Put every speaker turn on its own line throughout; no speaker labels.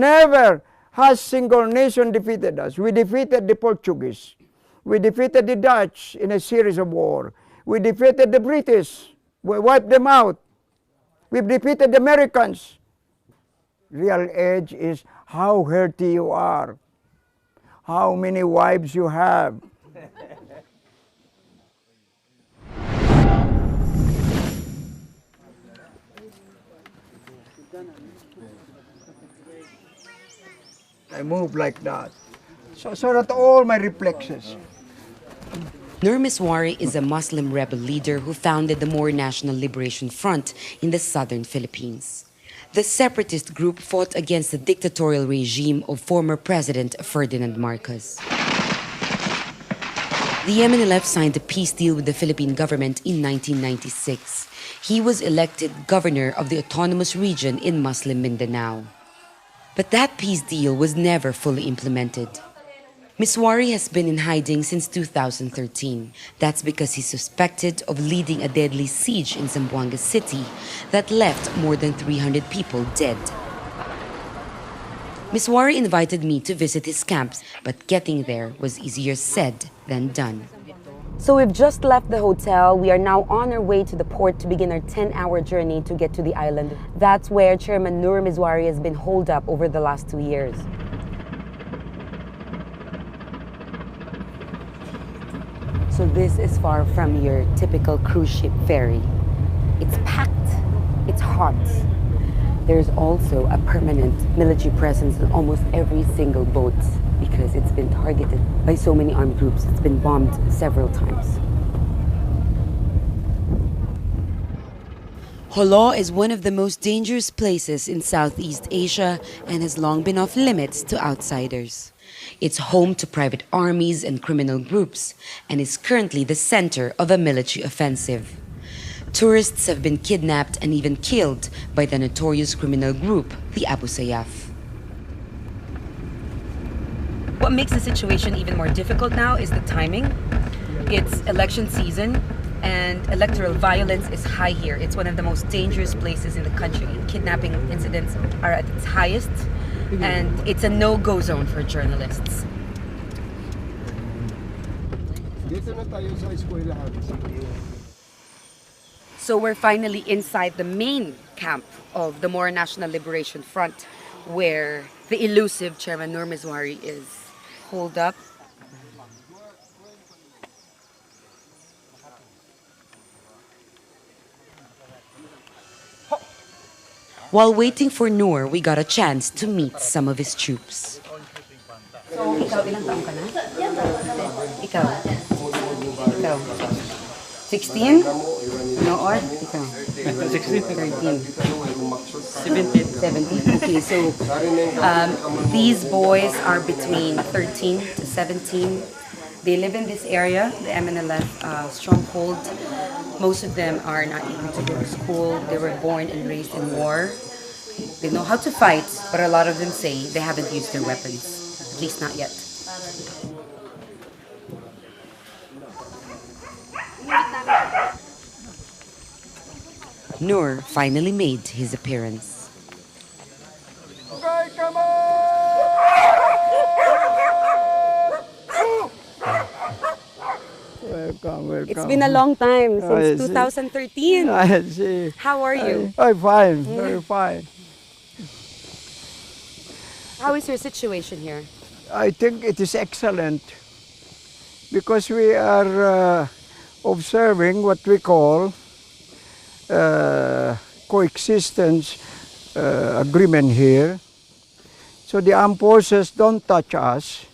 Never has single nation defeated us. We defeated the Portuguese. We defeated the Dutch in a series of war. We defeated the British. We wiped them out. We've defeated the Americans. Real edge is how healthy you are, how many wives you have. I move like that, so that all my reflexes.
Nur Miswari is a Muslim rebel leader who founded the Moro National Liberation Front in the southern Philippines. The separatist group fought against the dictatorial regime of former President Ferdinand Marcos. The MNLF signed a peace deal with the Philippine government in 1996. He was elected governor of the autonomous region in Muslim Mindanao. But that peace deal was never fully implemented. Miswari has been in hiding since 2013. That's because he's suspected of leading a deadly siege in Zamboanga City that left more than 300 people dead. Miswari invited me to visit his camps, but getting there was easier said than done. So we've just left the hotel. We are now on our way to the port to begin our 10-hour journey to get to the island. That's where Chairman Nur Miswari has been holed up over the last 2 years. So this is far from your typical cruise ship ferry. It's packed, it's hot. There's also a permanent military presence in almost every single boat because it's been targeted by so many armed groups. It's been bombed several times. Jolo is one of the most dangerous places in Southeast Asia and has long been off limits to outsiders. It's home to private armies and criminal groups and is currently the center of a military offensive. Tourists have been kidnapped and even killed by the notorious criminal group, the Abu Sayyaf. What makes the situation even more difficult now is the timing. It's election season and electoral violence is high here. It's one of the most dangerous places in the country. Kidnapping incidents are at its highest and it's a no-go zone for journalists. So we're finally inside the main camp of the Moro National Liberation Front, where the elusive Chairman Nur Miswari is holed up. While waiting for Nur, we got a chance to meet some of his troops. So, ikaw, ilang taong ka na? Ikaw? Ikaw? 16? Noor? Ikaw?
16.
13.
17.
17. Okay, so these boys are between 13 to 17. They live in this area, the MNLF stronghold. Most of them are not able to go to school. They were born and raised in war. They know how to fight, but a lot of them say they haven't used their weapons, at least not yet. Nur finally made his appearance.
Welcome.
It's been a long time, since 2013.
I see.
How are you?
I'm fine, very fine.
How is your situation here?
I think it is excellent because we are observing what we call coexistence agreement here. So the armed forces don't touch us,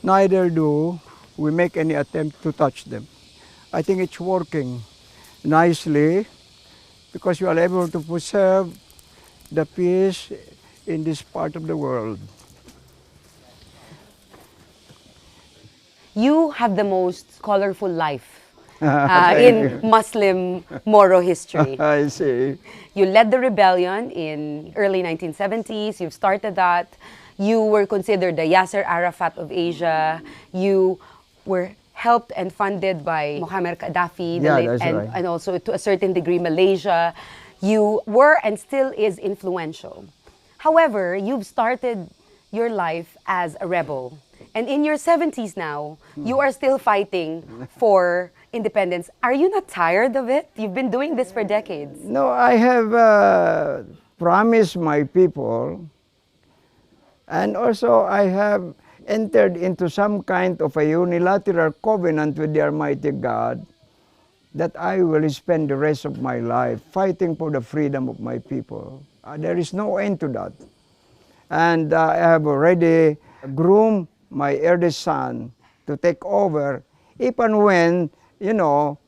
neither do we make any attempt to touch them. I think it's working nicely because we are able to preserve the peace in this part of the world.
You have the most colorful life in Muslim Moro history.
I see.
You led the rebellion in early 1970s. You've started that. You were considered the Yasser Arafat of Asia. You were helped and funded by Muammar Gaddafi, and also to a certain degree Malaysia. You were and still is influential. However, you've started your life as a rebel. And in your 70s now, you are still fighting for independence. Are you not tired of it? You've been doing this for decades.
No, I have promised my people, and also I have entered into some kind of a unilateral covenant with the Almighty God that I will spend the rest of my life fighting for the freedom of my people. There is no end to that. And I have already groomed my eldest son to take over, even when, you know,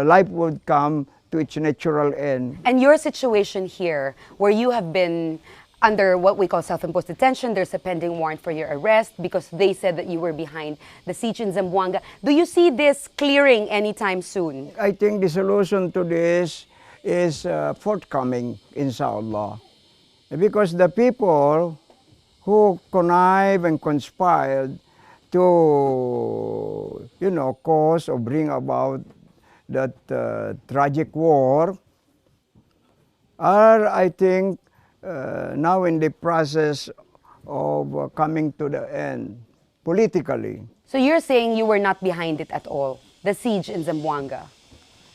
life would come to its natural end.
And your situation here, where you have been under what we call self-imposed detention, there's a pending warrant for your arrest because they said that you were behind the siege in Zamboanga. Do you see this clearing anytime soon?
I think the solution to this is forthcoming, inshallah. Because the people who connive and conspired to, you know, cause or bring about that tragic war are, I think, now in the process of coming to the end politically.
So you're saying you were not behind it at all, the siege in Zamboanga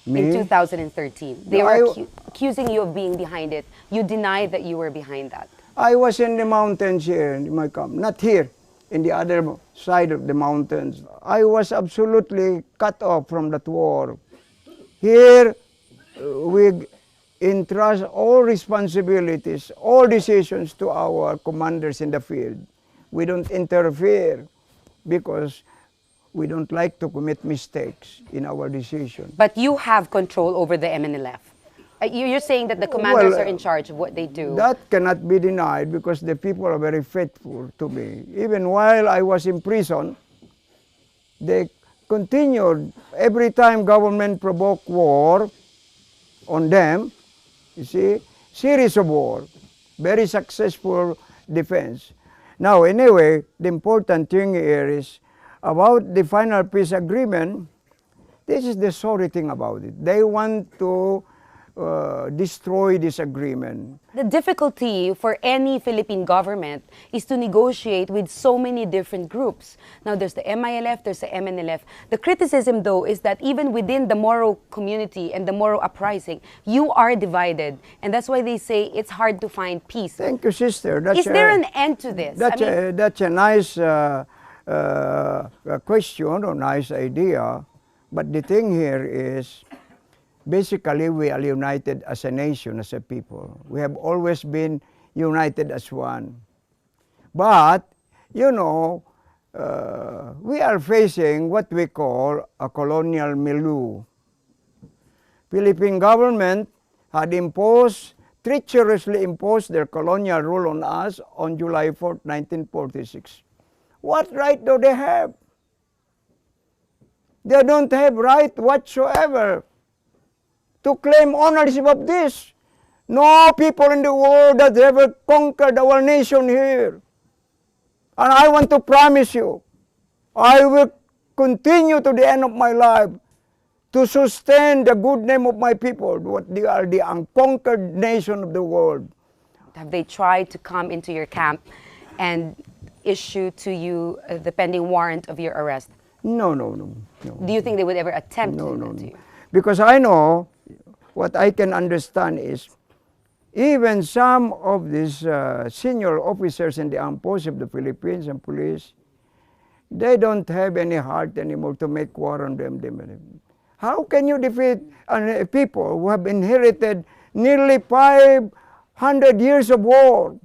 Me?
in 2013. They
No,
were accusing you of being behind it. You denied that you were behind that.
I was in the mountains here in my camp, not here, in the other side of the mountains. I was absolutely cut off from that war. Here, we entrust all responsibilities, all decisions to our commanders in the field. We don't interfere because we don't like to commit mistakes in our decision.
But you have control over the MNLF. You're saying that the commanders
Well,
are in charge of what they do.
That cannot be denied because the people are very faithful to me. Even while I was in prison, they continued. Every time government provoked war on them, you see, series of war, very successful defense. Now, anyway, the important thing here is about the final peace agreement. This is the sorry thing about it. They want to destroy this agreement.
The difficulty for any Philippine government is to negotiate with so many different groups. Now, there's the MILF, there's the MNLF. The criticism, though, is that even within the Moro community and the Moro uprising, you are divided. And that's why they say it's hard to find peace.
Thank you, sister. That's
Is there an end to this?
That's a nice question or nice idea. But the thing here is, basically, we are united as a nation, as a people. We have always been united as one. But, you know, we are facing what we call a colonial milieu. Philippine government had treacherously imposed their colonial rule on us on July 4, 1946. What right do they have? They don't have right whatsoever to claim ownership of this. No people in the world that ever conquered our nation here. And I want to promise you, I will continue to the end of my life to sustain the good name of my people. What they are, the unconquered nation of the world.
Have they tried to come into your camp and issue to you the pending warrant of your arrest?
No.
Do you think they would ever attempt to do that to you?
Because I know, what I can understand is, even some of these senior officers in the armed forces of the Philippines and police, they don't have any heart anymore to make war on them. How can you defeat people who have inherited nearly 500 years of war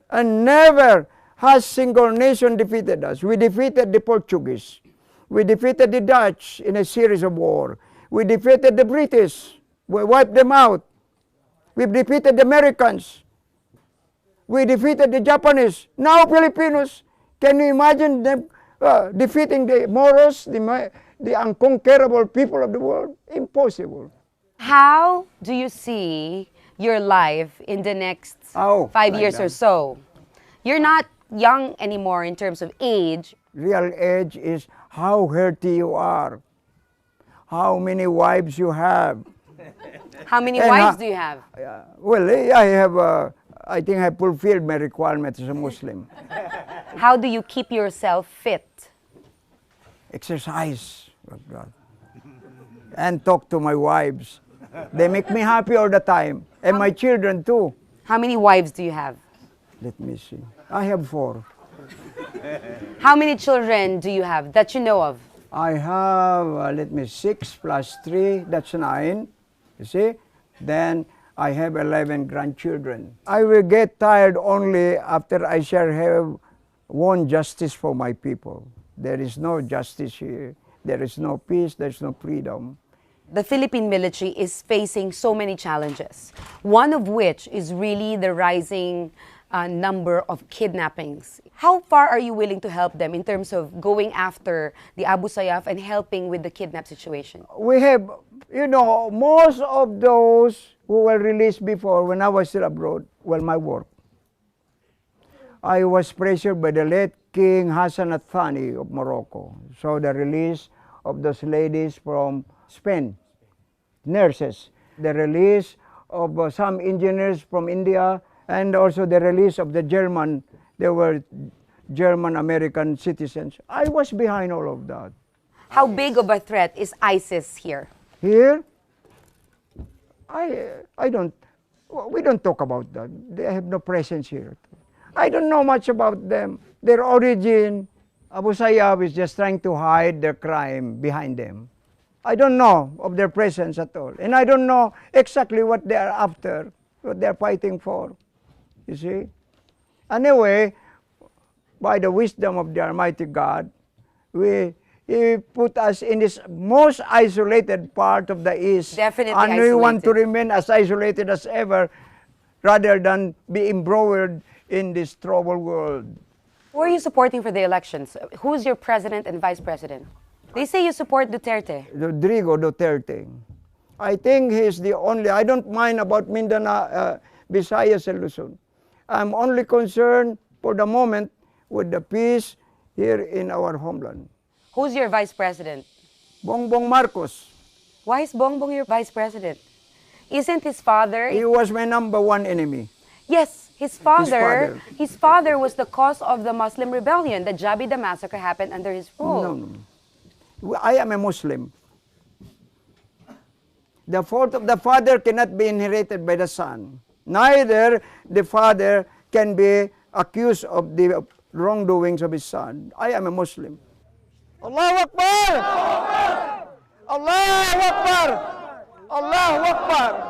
and never has single nation defeated us? We defeated the Portuguese. We defeated the Dutch in a series of war. We defeated the British. We wiped them out. We've defeated the Americans. We defeated the Japanese. Now Filipinos. Can you imagine them defeating the Moros, the unconquerable people of the world? Impossible.
How do you see your life in the next 5 years or so? You're not young anymore in terms of age.
Real age is how healthy you are, how many wives you have.
How many wives do you have?
Well, I have I think I fulfilled my requirements as a Muslim.
How do you keep yourself fit?
Exercise, oh God. And talk to my wives. They make me happy all the time. And my children too.
How many wives do you have?
Let me see. I have 4.
How many children do you have that you know of?
I have, 6 plus 3, that's 9. You see? Then I have 11 grandchildren. I will get tired only after I shall have won justice for my people. There is no justice here. There is no peace. There is no freedom.
The Philippine military is facing so many challenges, one of which is really the rising number of kidnappings. How far are you willing to help them in terms of going after the Abu Sayyaf and helping with the kidnap situation?
We have, most of those who were released before when I was still abroad, my work. I was pressured by the late King Hassan al-Thani of Morocco. So the release of those ladies from Spain, nurses, the release of some engineers from India, and also the release of the German. They were German-American citizens. I was behind all of that.
How big of a threat is ISIS here?
Here, we don't talk about that. They have no presence here. I don't know much about them. Their origin, Abu Sayyaf is just trying to hide their crime behind them. I don't know of their presence at all. And I don't know exactly what they are after, what they are fighting for. You see? Anyway, by the wisdom of the Almighty God, He put us in this most isolated part of the East.
Definitely
and we want to
isolated.
remain as isolated as ever, rather than be embroiled in this troubled world.
Who are you supporting for the elections? Who's your president and vice president? They say you support Duterte.
Rodrigo Duterte. I think he's the only, I don't mind about Mindanao, Visayas, and Luzon. I'm only concerned for the moment with the peace here in our homeland.
Who's your vice president?
Bongbong Marcos.
Why is Bongbong your vice president? Isn't his father?
He was my #1 enemy.
Yes, his father.
father.
His father was the cause of the Muslim rebellion. The Jabida massacre happened under his rule.
No. I am a Muslim. The fault of the father cannot be inherited by the son. Neither the father can be accused of the wrongdoings of his son. I am a Muslim. Allahu Akbar! Allahu Akbar! Allahu Akbar!